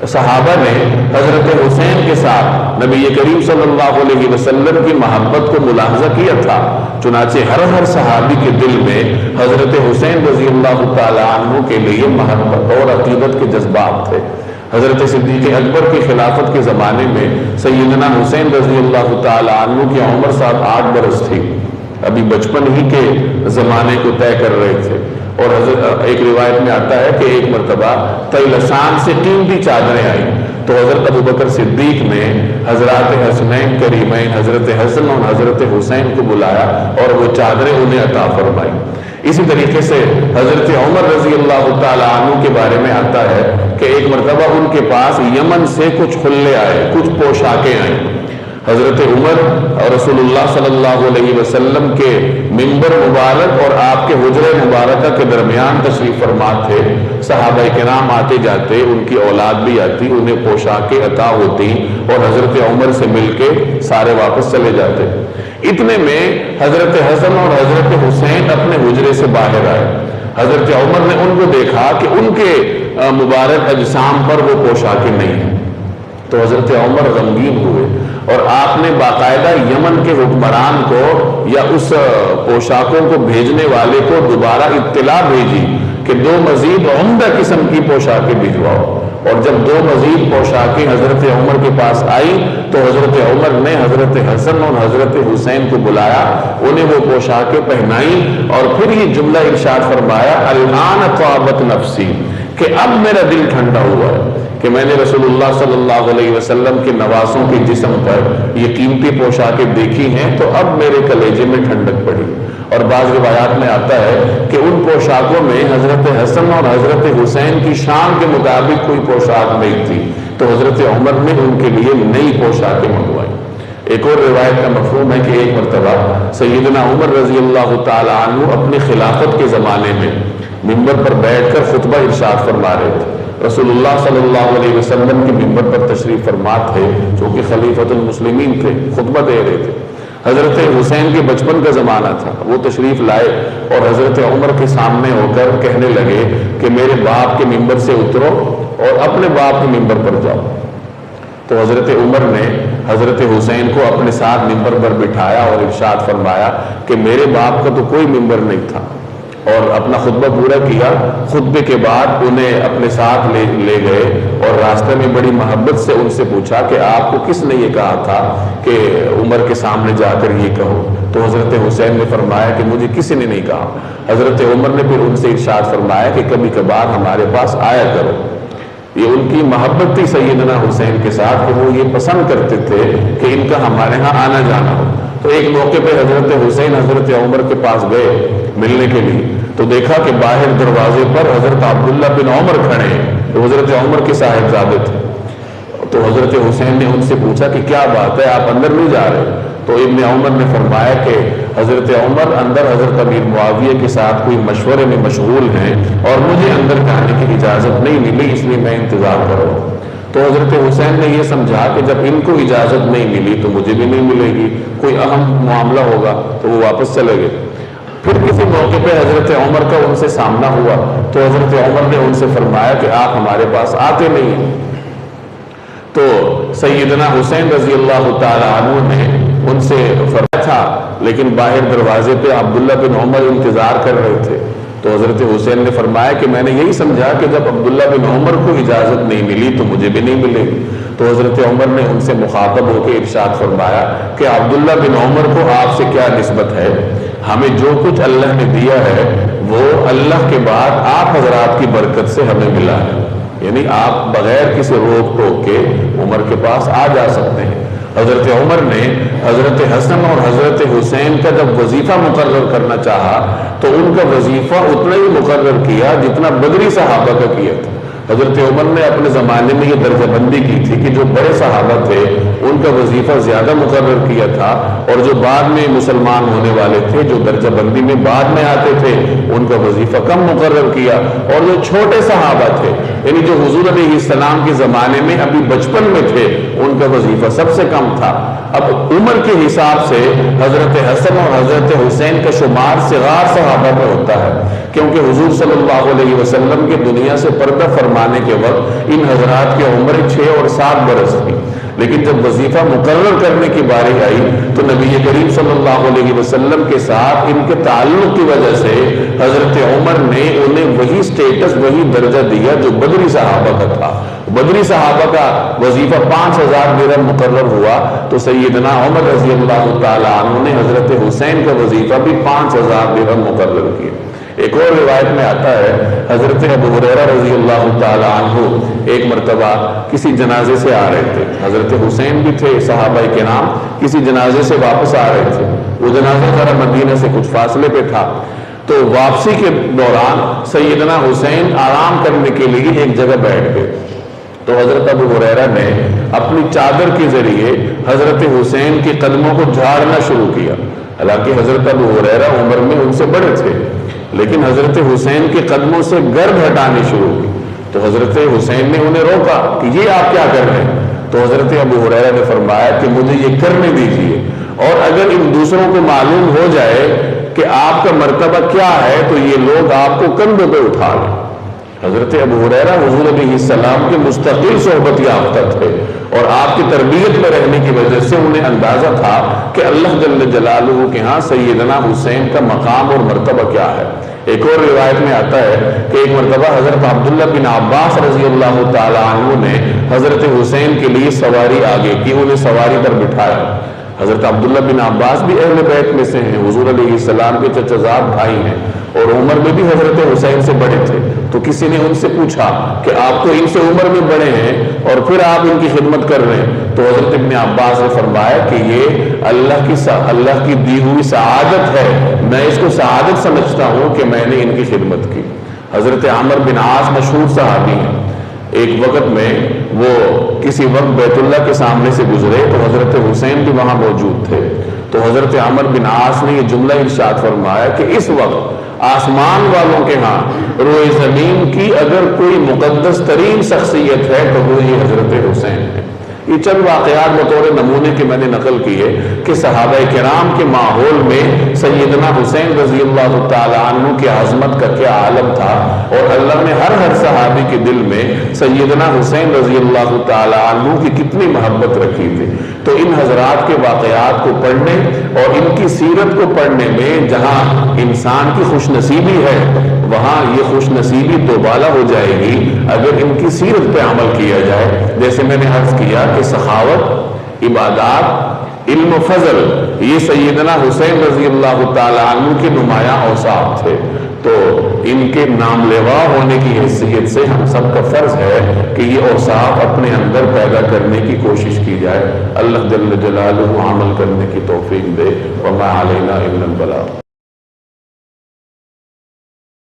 صحابہ نے حضرت حسین کے ساتھ نبی کریم صلی اللہ علیہ وسلم کی محبت کو ملاحظہ کیا تھا، چنانچہ ہر صحابی کے دل میں حضرت حسین رضی اللہ تعالی عنہ کے لیے محبت اور عقیدت کے جذبات تھے۔ حضرت صدیق اکبر کی خلافت کے زمانے میں سیدنا حسین رضی اللہ تعالی عنہ کی عمر 8 برس تھی، ابھی بچپن ہی کے زمانے کو طے کر رہے تھے۔ اور ایک روایت میں آتا ہے کہ ایک مرتبہ طیلسان سے قیمتی چادریں آئیں تو حضرت ابوبکر صدیق نے حضرات حسنین کریمین حضرت حسن اور حضرت حسین کو بلایا اور وہ چادریں انہیں عطا فرمائیں۔ اسی طریقے سے حضرت عمر رضی اللہ تعالی عنہ کے بارے میں آتا ہے کہ ایک مرتبہ ان کے پاس یمن سے کچھ خلے آئے، کچھ پوشاکیں آئیں۔ حضرت عمر اور رسول اللہ صلی اللہ علیہ وسلم کے منبر مبارک اور آپ کے حجرہ مبارکہ کے درمیان تشریف فرما تھے، صحابہ کرام آتے جاتے، ان کی اولاد بھی آتی، انہیں پوشاکیں عطا ہوتی اور حضرت عمر سے مل کے سارے واپس چلے جاتے۔ اتنے میں حضرت حسن اور حضرت حسین اپنے حجرے سے باہر آئے۔ حضرت عمر نے ان کو دیکھا کہ ان کے مبارک اجسام پر وہ پوشاکیں نہیں ہیں، تو حضرت عمر غمگین ہوئے اور آپ نے باقاعدہ یمن کے حکمران کو یا اس پوشاکوں کو بھیجنے والے کو دوبارہ اطلاع بھیجی کہ 2 مزید عمدہ قسم کی پوشاکیں بھجواؤ۔ اور جب 2 مزید پوشاکیں حضرت عمر کے پاس آئی تو حضرت عمر نے حضرت حسن اور حضرت حسین کو بلایا، انہیں وہ پوشاکیں پہنائیں اور پھر یہ جملہ ارشاد فرمایا، الآن طابت نفسی، کہ اب میرا دل ٹھنڈا ہوا ہے کہ میں نے رسول اللہ صلی اللہ علیہ وسلم کے نواسوں کے جسم پر یہ قیمتی پوشاکیں دیکھی ہیں تو اب میرے کلیجے میں ٹھنڈک پڑی۔ اور بعض روایات میں آتا ہے کہ ان پوشاکوں میں حضرت حسن اور حضرت حسین کی شان کے مطابق کوئی پوشاک نہیں تھی، تو حضرت عمر نے ان کے لیے نئی پوشاکیں منگوائی۔ ایک اور روایت کا مفہوم ہے کہ ایک مرتبہ سیدنا عمر رضی اللہ تعالی عنہ اپنی خلافت کے زمانے میں منبر پر بیٹھ کر خطبہ ارشاد فرما رہے تھے۔ رسول اللہ صلی اللہ علیہ وسلم کے منبر پر تشریف فرما تھے، جو کہ خلیفۃ المسلمین تھے، خطبہ دے رہے تھے۔ حضرت حسین کے بچپن کا زمانہ تھا، وہ تشریف لائے اور حضرت عمر کے سامنے ہو کر کہنے لگے کہ میرے باپ کے منبر سے اترو اور اپنے باپ کے منبر پر جاؤ۔ تو حضرت عمر نے حضرت حسین کو اپنے ساتھ منبر پر بٹھایا اور ارشاد فرمایا کہ میرے باپ کا تو کوئی منبر نہیں تھا، اور اپنا خطبہ پورا کیا۔ خطبے کے بعد انہیں اپنے ساتھ لے گئے اور راستے میں بڑی محبت سے ان سے پوچھا کہ آپ کو کس نے یہ کہا تھا کہ عمر کے سامنے جا کر یہ کہو؟ تو حضرت حسین نے فرمایا کہ مجھے کسی نے نہیں کہا۔ حضرت عمر نے پھر ان سے ارشاد فرمایا کہ کبھی کبھار ہمارے پاس آیا کرو۔ یہ ان کی محبت تھی سیدنا حسین کے ساتھ کہ وہ یہ پسند کرتے تھے کہ ان کا ہمارے ہاں آنا جانا ہو۔ تو ایک موقع پہ حضرت حسین حضرت عمر کے پاس گئے ملنے کے لیے، تو دیکھا کہ باہر دروازے پر حضرت عبداللہ بن عمر کھڑے ہیں، تو حضرت عمر کے صاحبزادے تھے۔ تو حضرت حسین نے ان سے پوچھا کہ کیا بات ہے، آپ اندر نہیں جا رہے؟ تو ابن عمر نے فرمایا کہ حضرت عمر اندر حضرت امیر معاویہ کے ساتھ کوئی مشورے میں مشغول ہیں اور مجھے اندر جانے کی اجازت نہیں ملی، اس لیے میں انتظار کر رہا ہوں۔ تو حضرت حسین نے یہ سمجھا کہ جب ان کو اجازت نہیں ملی تو مجھے بھی نہیں ملے گی، کوئی اہم معاملہ ہوگا، تو وہ واپس چلے گئے۔ پھر کسی موقع پہ حضرت عمر کا ان سے سامنا ہوا تو حضرت عمر نے ان سے فرمایا کہ آپ ہمارے پاس آتے نہیں ہیں۔ تو سیدنا حسین رضی اللہ تعالی عنہ نے ان سے فرمایا تھا، لیکن باہر دروازے پہ عبداللہ بن عمر انتظار کر رہے تھے۔ تو حضرت حسین نے فرمایا کہ میں نے یہی سمجھا کہ جب عبداللہ بن عمر کو اجازت نہیں ملی تو مجھے بھی نہیں ملے گی۔ تو حضرت عمر نے ان سے مخاطب ہو کے ارشاد فرمایا کہ عبداللہ بن عمر کو آپ سے کیا نسبت ہے؟ ہمیں جو کچھ اللہ نے دیا ہے وہ اللہ کے بعد آپ حضرات کی برکت سے ہمیں ملا ہے، یعنی آپ بغیر کسی روک ٹوک کے عمر کے پاس آ جا سکتے ہیں۔ حضرت عمر نے حضرت حسن اور حضرت حسین کا جب وظیفہ مقرر کرنا چاہا تو ان کا وظیفہ اتنا ہی مقرر کیا جتنا بدری صحابہ کا کیا تھا۔ حضرت عمر نے اپنے زمانے میں یہ درجہ بندی کی تھی کہ جو بڑے صحابہ تھے ان کا وظیفہ زیادہ مقرر کیا تھا، اور جو بعد میں مسلمان ہونے والے تھے، جو درجہ بندی میں بعد میں آتے تھے، ان کا وظیفہ کم مقرر کیا، اور جو چھوٹے صحابہ تھے، یعنی جو حضور علیہ السلام کے زمانے میں ابھی بچپن میں تھے، ان کا وظیفہ سب سے کم تھا۔ اب عمر کے حساب سے حضرت حسن اور حضرت حسین کا شمار صغار صحابہ میں ہوتا ہے، کیونکہ حضور صلی اللہ علیہ وسلم کے دنیا سے پردہ فرمانے کے وقت ان حضرات کی عمر 6 اور 7 برس تھی، لیکن جب وظیفہ مقرر کرنے کی باری آئی تو نبی کریم صلی اللہ علیہ وسلم کے ساتھ ان کے تعلق کی وجہ سے حضرت عمر نے انہیں وہی سٹیٹس، وہی درجہ دیا جو بدری صحابہ کا تھا۔ بدری صحابہ کا وظیفہ 5000 درہم مقرر ہوا، تو سیدنا عمر رضی اللہ تعالیٰ عنہ نے حضرت حسین کا وظیفہ بھی 5000 درہم مقرر کیا۔ ایک اور روایت میں آتا ہے، حضرت ابو ہریرہ رضی اللہ تعالیٰ عنہ ایک مرتبہ کسی جنازے سے آ رہے تھے، حضرت حسین بھی تھے، صحابہ کرام کسی جنازے سے واپس آ رہے تھے، وہ جنازہ ذرا مدینہ سے کچھ فاصلے پہ تھا، تو واپسی کے دوران سیدنا حسین آرام کرنے کے لیے ایک جگہ بیٹھ گئے، تو حضرت ابو ہریرہ نے اپنی چادر کے ذریعے حضرت حسین کے قدموں کو جھاڑنا شروع کیا۔ حالانکہ حضرت ابو ہریرہ عمر میں ان سے بڑے تھے، لیکن حضرت حسین کے قدموں سے گرد ہٹانی شروع کی، تو حضرت حسین نے انہیں روکا کہ یہ آپ کیا کر رہے ہیں؟ تو حضرت ابو ہریرہ نے فرمایا کہ مجھے یہ کرنے دیجئے، اور اگر ان دوسروں کو معلوم ہو جائے کہ آپ کا مرتبہ کیا ہے تو یہ لوگ آپ کو کندھوں پہ اٹھا لیں۔ حضرت ابو ہریرہ حضور علیہ السلام کے مستقل صحبت یافتہ تھے، اور آپ کی تربیت میں رہنے کی وجہ سے انہیں اندازہ تھا کہ اللہ جل جلالہ کے ہاں سیدنا حسین کا مقام اور مرتبہ کیا ہے۔ ایک اور روایت میں آتا ہے کہ ایک مرتبہ حضرت عبداللہ بن عباس رضی اللہ تعالیٰ عنہ نے حضرت حسین کے لیے سواری آگے کی، انہیں سواری پر بٹھایا۔ حضرت عبداللہ بن عباس بھی اہل بیت میں سے ہیں، حضور علیہ السلام کے چچا زاد بھائی ہیں، اور عمر میں بھی حضرت حسین سے بڑے تھے، تو کسی نے ان سے پوچھا کہ آپ تو ان سے عمر میں بڑے ہیں اور پھر آپ ان کی خدمت کر رہے ہیں، تو حضرت ابن عباس نے فرمایا کہ یہ اللہ کی دی ہوئی سعادت ہے، میں اس کو سعادت سمجھتا ہوں کہ میں نے ان کی خدمت کی۔ حضرت عمر بن عاص مشہور صحابی ہیں، ایک وقت میں وہ کسی وقت بیت اللہ کے سامنے سے گزرے تو حضرت حسین بھی وہاں موجود تھے، تو حضرت عمر بن عاص نے یہ جملہ ارشاد فرمایا کہ اس وقت آسمان والوں کے ہاں روئے زمین کی اگر کوئی مقدس ترین شخصیت ہے تو وہ یہ حضرت حسین ہے۔ یہ چند واقعات بطور نمونے کے میں نے نقل کیے کہ صحابہ کرام کے ماحول میں سیدنا حسین رضی اللہ تعالیٰ عنہ کی عظمت کا کیا عالم تھا، اور اللہ نے ہر صحابی کے دل میں سیدنا حسین رضی اللہ تعالیٰ عنہ کی کتنی محبت رکھی تھی۔ تو ان حضرات کے واقعات کو پڑھنے اور ان کی سیرت کو پڑھنے میں جہاں انسان کی خوش نصیبی ہے، وہاں یہ خوش نصیبی دوبالا ہو جائے گی اگر ان کی سیرت پہ عمل کیا جائے۔ جیسے میں نے عرض کیا کہ سخاوت، عبادات، علم و فضل، یہ سیدنا حسین رضی اللہ تعالیٰ عنہ کے نمایاں اوصاف تھے، تو ان کے نام لیوا ہونے کی حیثیت سے ہم سب کا فرض ہے کہ یہ اوصاف اپنے اندر پیدا کرنے کی کوشش کی جائے۔ اللہ جل جلالہ عمل کرنے کی توفیق دے۔ وما علینا الا البلاغ۔